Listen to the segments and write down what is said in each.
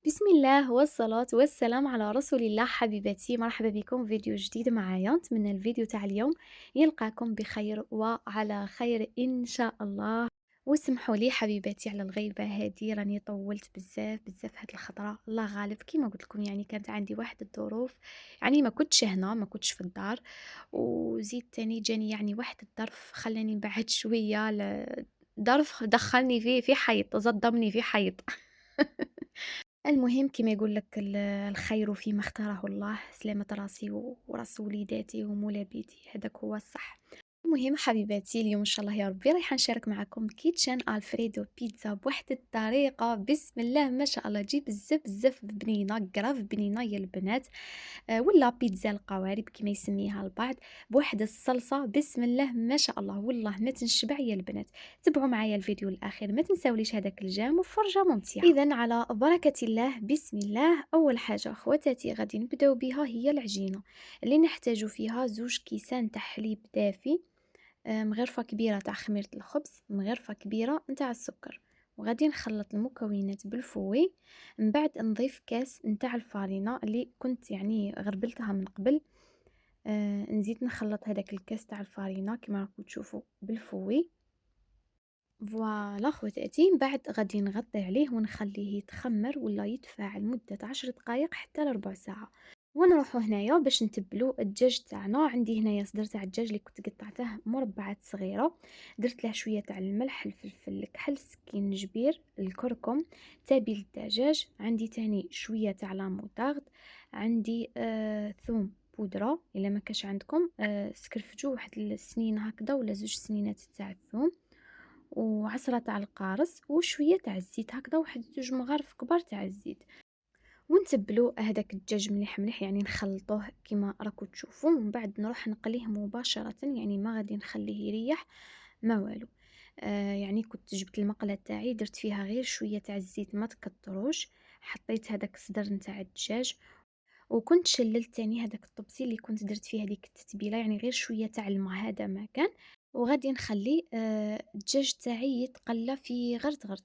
بسم الله والصلاة والسلام على رسول الله. حبيباتي، مرحبا بكم في فيديو جديد معايا. نتمنى الفيديو تاع اليوم يلقاكم بخير وعلى خير إن شاء الله. واسمحوا لي حبيباتي على الغيبة هذه، راني طولت بزاف بزاف هاد الخطرة، الله غالب. كيما قلت لكم يعني كانت عندي واحد الظروف، يعني ما كنتش هنا، ما كنتش في الدار، وزيد تاني جاني يعني واحد الظرف خلاني نبعد شوية. ظرف دخلني في حيط، صدمني في حيط. المهم كما يقول لك الخير فيما اختاره الله، سلامة راسي وراس وليداتي ومولابيتي، هذاك هو الصح. المهم حبيباتي، اليوم ان شاء الله يا ربي رايحه نشارك معكم كيتشن الفريدو بيتزا بواحد الطريقه بسم الله ما شاء الله، تجي بزاف بزاف بنينه، كراف بنينه يا البنات. ولا بيتزا القوارب كما يسميها البعض، بواحد الصلصه بسم الله ما شاء الله، والله ما تنشبع يا البنات. تبعوا معايا الفيديو الاخير، ما تنساوليش هذاك الجام وفرجه ممتعه. اذا على بركه الله، بسم الله. اول حاجه خواتاتي غادي نبداو بها هي العجينه، اللي نحتاجو فيها زوج كيسان تاع حليب دافي، مغرفة كبيرة تاع خميرة الخبز، مغرفة كبيرة نتاع السكر. وغادي نخلط المكونات بالفوي، من بعد نضيف كاس نتاع الفارينة اللي كنت يعني غربلتها من قبل. نزيد نخلط هذاك الكاس تاع الفارينة كما راكم تشوفوا بالفوي. فوالا خواتاتي، من بعد غادي نغطي عليه ونخليه يتخمر ولا يتفاعل مدة 10 دقائق حتى لربع ساعة. ونروحو هنايا باش نتبلو الدجاج تاعنا. عندي هنايا صدر تاع الدجاج اللي كنت قطعته مربعات صغيرة، درت له شوية تاع الملح، الفلفل الكحل، سكينجبير، الكركم، تابل الدجاج. عندي تاني شوية تاع لاموطارد، عندي ثوم بودرة، الا ما كاش عندكم سكرفجو واحد السنين هكذا ولا زوج سنينات تاع الثوم، وعصرة تاع القارص، وشوية تاع الزيت هكذا، واحد زوج مغارف كبار تاع الزيت. ونتبلو هذاك الدجاج مليح مليح، يعني نخلطوه كما راكم تشوفوا. من بعد نروح نقليه مباشرة، يعني ما غادي نخليه يريح ما والو. يعني كنت جبت المقله تاعي، درت فيها غير شويه تاع الزيت، ما تكتروش. حطيت هذاك الصدر نتاع الدجاج، وكنت شللت تاني هذاك الطبسي اللي كنت درت فيه هذيك التتبيله، يعني غير شويه تاع الماء هذا ما كان. وغادي نخلي الدجاج تاعي يتقلى في غرته.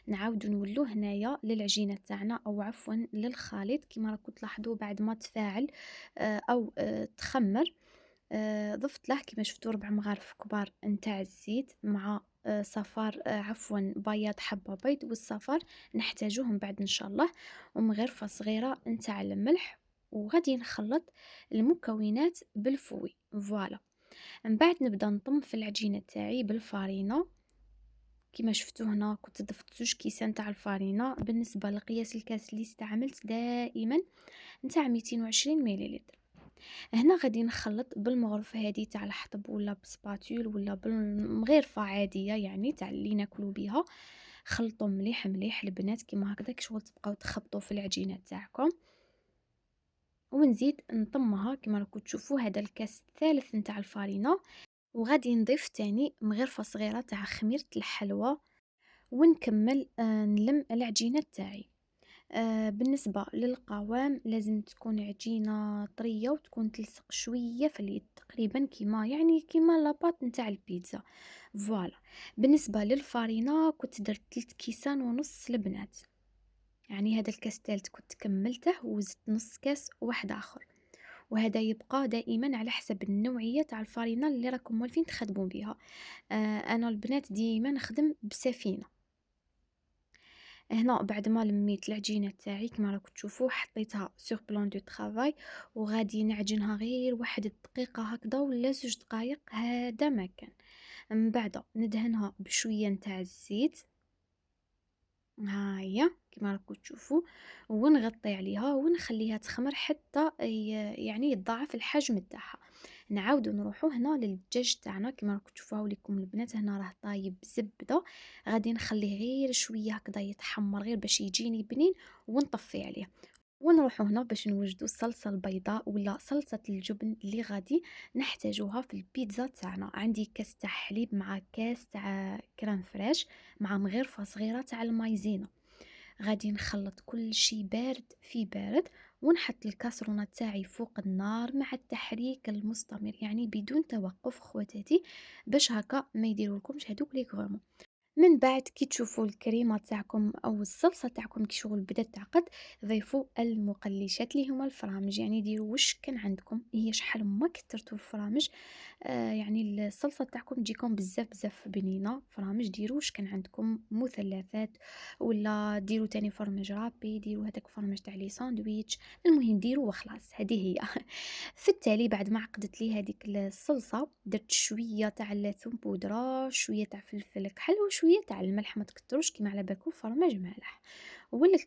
نعاودو نولو هنايا للعجينه تاعنا، او عفوا للخليط كما راكم تلاحظوا بعد ما تفاعل او تخمر. ضفت له كما شفتوا 4 مغارف كبار نتاع الزيت، مع صفار عفوا بياض حبة بيض، والصفار نحتاجوهم بعد ان شاء الله، ومغرفة صغيرة نتاع الملح. وغادي نخلط المكونات بالفوي. فوالا، من بعد نبدا نطم في العجينة تاعي بالفارينة. كما شفتوا هنا كنت ضفت زوج كيسان تاع الفارينة. بالنسبة لقياس الكاس اللي استعملت دائما نتاع 220 مليلتر. هنا غادي نخلط بالمغرفة هذه تاع الحطب، ولا بسباتول، ولا بالمغرفة عادية يعني تاع اللي ناكلوا بها. خلطوا مليح مليح البنات كيما هكذا، شغل تبقاو تخبطوا في العجينه تاعكم. ونزيد نطمها كما راكم تشوفوا هذا الكاس الثالث نتاع الفارينة. وغادي نضيف تاني مغرفة صغيرة تاع خميرة الحلوى، ونكمل نلم العجينة تاعي. بالنسبة للقوام لازم تكون عجينة طرية، وتكون تلصق شوية في اليد، تقريبا كيما يعني كيما لاباط نتاع البيتزا. فوالا. بالنسبة للفارينة كنت درت 3 كيسان ونص البنات، يعني هذا الكاس الثالث كنت كملته وزدت نص كاس واحد آخر. وهذا يبقى دائما على حسب النوعية تاع الفارينة اللي راكم مولفين تخدموا بها. أنا البنات ديما نخدم بسفينة. هنا بعد ما لميت العجينه تاعي كما راكم تشوفوا، حطيتها سور بلان دو طرافاي، وغادي نعجنها غير واحد الدقيقه هكذا ولا 2 دقائق، هذا ما كان. من بعد ندهنها بشويه نتاع الزيت، ها هي كما راكم تشوفوا، ونغطي عليها ونخليها تخمر حتى يعني يتضاعف الحجم تاعها. نعاودو نروحو هنا للدجاج تاعنا كما راكم تشوفوا لكم البنات، هنا راه طايب زبده. غادي نخليه غير شويه هكذا يتحمر غير باش يجيني بنين، ونطفي عليه. ونروحو هنا باش نوجدو الصلصه البيضاء ولا صلصه الجبن اللي غادي نحتاجوها في البيتزا تاعنا. عندي كاس تاع حليب مع كاس تاع كريم فريش مع مغرفه صغيره تاع المايزينا. غادي نخلط كل شيء بارد في بارد، ونحط الكاسرونه تاعي فوق النار مع التحريك المستمر، يعني بدون توقف خواتاتي، باش هكا ما يديرولكمش هذوك لي غرومون. من بعد كي تشوفوا الكريمة تاعكم أو الصلصة تاعكم كي شغل بدات تعقد، ضيفوا المقلّيشات اللي هما الفرامج، يعني ديروا واش كان عندكم، هي شحال ما كترتوا الفرامج يعني الصلصة تاعكم تجيكم بزاف بزاف بنينة. فرامج ديروا واش كان عندكم مثلثات، ولا ديروا تاني فرمج رابي، ديروا هذاك فرمج تاع لي ساندويتش، المهم ديروا وخلاص هذه هي. في التالي بعد ما عقدت لي هذيك الصلصة درت شوية تاع الثوم بودرة، شوية تاع فلفل كحل وشوية تاع الملح، ما تكتروش كيما على بالكم فرماج مالح.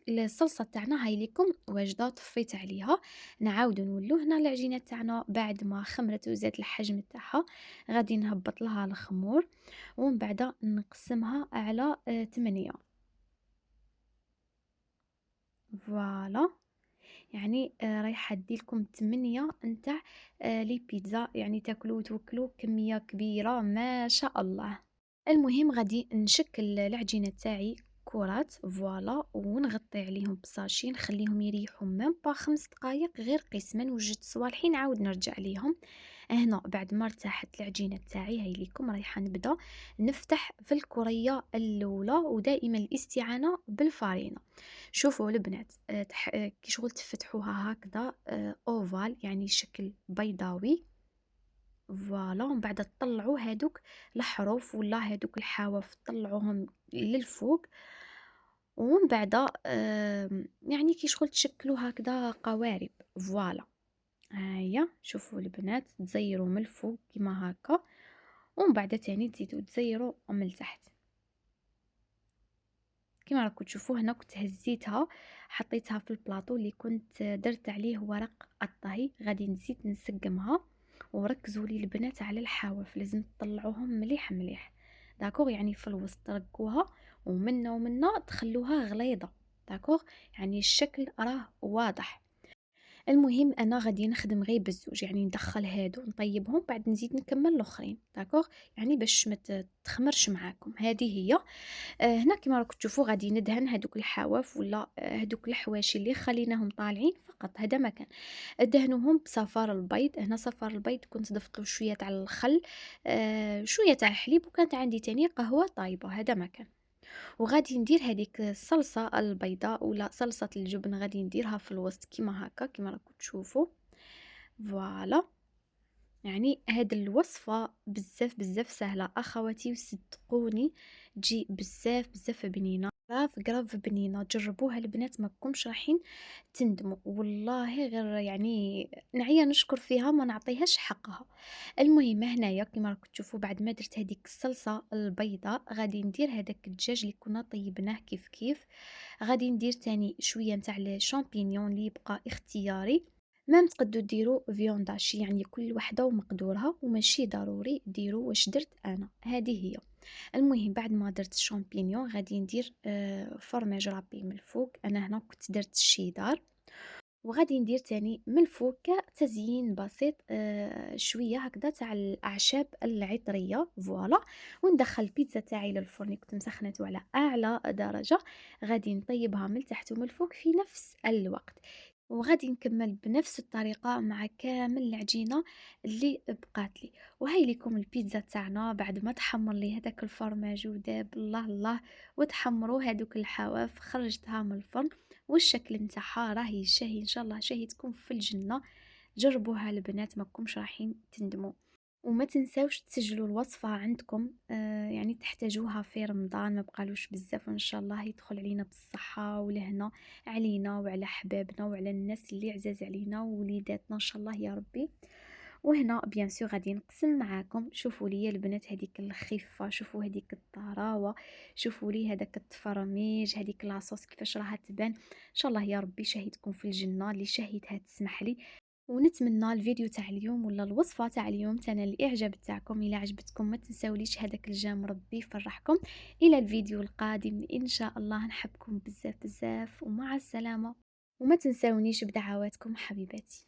الصلصة تاعنا هاي ليكم واجدة، طفيت عليها. نعاودو نولو هنا العجينة تاعنا بعد ما خمرت وزاد الحجم تاعها، غادي نهبط لها الخمور ومن بعد نقسمها على 8. فوالا، يعني رايحة أديلكم 8 نتاع لي بيتزا، يعني تاكلوا وتوكلوا كمية كبيرة ما شاء الله. المهم غادي نشكل العجينة تاعي كرات فوالا، ونغطي عليهم بساشي نخليهم يريحوا ميم با 5 دقائق، غير قسما وجدت صوالحين نعاود نرجع ليهم. هنا بعد ما ارتاحت العجينة تاعي هاي ليكم رايحة نبدا نفتح في الكرية الأولى، ودائما الاستعانة بالفارينة. شوفوا البنات كي شغل تفتحوها هكذا اوفال يعني شكل بيضاوي فوالا، ومن بعد تطلعوا هادوك الحروف ولا هادوك الحواف طلعوهم للفوق، ومن بعد يعني كي شغل تشكلوا هكذا قوارب فوالا. هيا شوفوا البنات تزيروا من الفوق كيما هكا، ومن بعد تاني تزيدوا تزيروا من التحت كيما راكم تشوفوا. هنا كنت هزيتها حطيتها في البلاطو اللي كنت درت عليه ورق الطهي، غادي نزيد نسقمها. وركزوا لي البنات على الحواف، لازم تطلعوهم مليح مليح داكوغ، يعني في الوسط ترقوها ومنا ومنا تخلوها غليظه داكوغ، يعني الشكل راه واضح. المهم انا غادي نخدم غير بالزوج، يعني ندخل هادو نطيبهم بعد نزيد نكمل الاخرين داكوغ، يعني باش ما تخمرش معاكم. هذه هي هنا كيما راكم تشوفوا غادي ندهن هذوك الحواف ولا هذوك الحواشي اللي خليناهم طالعين فقط، هذا مكان دهنوهم بصفار البيض. هنا صفار البيض كنت ضفت له شويه تاع الخل شويه تاع الحليب، وكانت عندي تاني قهوه طايبه، هذا مكان. وغادي ندير هذيك الصلصه البيضاء ولا صلصه الجبن، غادي نديرها في الوسط كيما هكا كيما راكم تشوفوا فوالا. يعني هاد الوصفة بزاف بزاف سهلة أخواتي، وصدقوني تجي بزاف بزاف بنينة، غراف غراف بنينة. جربوها البنات ما كومش رايحين تندموا والله، غير يعني نعيا نشكر فيها ما نعطيهاش حقها. المهم هنايا كيما راكم تشوفوا بعد ما درت هذيك الصلصة البيضاء غادي ندير هذاك الدجاج اللي كنا طيبناه كيف كيف. غادي ندير تاني شوية نتاع الشامبينيون اللي يبقى اختياري، مام تقدروا ديروا فيونداشي، يعني كل وحده ومقدورها وماشي ضروري ديروا واش درت انا، هذه هي. المهم بعد ما درت الشامبينيون غادي ندير فرماج رابي من الفوق، انا هنا كنت درت الشيدار. وغادي ندير تاني من الفوق تزيين بسيط شويه هكذا تاع الاعشاب العطريه فوالا. وندخل البيتزا تاعي للفرن كنت مسخنته على اعلى درجه، غادي نطيبها من تحت ومن الفوق في نفس الوقت. وغادي نكمل بنفس الطريقة مع كامل العجينة اللي بقات لي. وهاي لكم البيتزا تاعنا بعد ما تحمر لي هذاك الفرماج وداب الله الله وتحمروا هذوك الحواف، خرجتها من الفرن والشكل نتاعها راهي شهي، ان شاء الله شهيتكم في الجنة. جربوها البنات ما كومش رايحين تندموا. وما تنساوش تسجلوا الوصفة عندكم يعني تحتاجوها في رمضان، ما بقالوش بزاف وان شاء الله يدخل علينا بالصحة والهنا علينا وعلى حبابنا وعلى الناس اللي عزاز علينا ووليداتنا ان شاء الله يا ربي. وهنا بيان سور غادي نقسم معاكم، شوفوا لي البنات هذيك الخفه، شوفوا هذيك الطراوه، شوفوا لي هذاك التفرميج، هذيك لاصوص كيفاش راها تبان. ان شاء الله يا ربي شهيتكم في الجنه، اللي شهيتها تسمح لي. ونتمنى الفيديو تاع اليوم ولا الوصفه تاع اليوم تنال الاعجاب تاعكم. الى عجبتكم ما تنساوليش هذاك الجام، ربي يفرحكم. الى الفيديو القادم ان شاء الله، نحبكم بزاف بزاف ومع السلامه. وما تنساونيش بدعواتكم حبيباتي.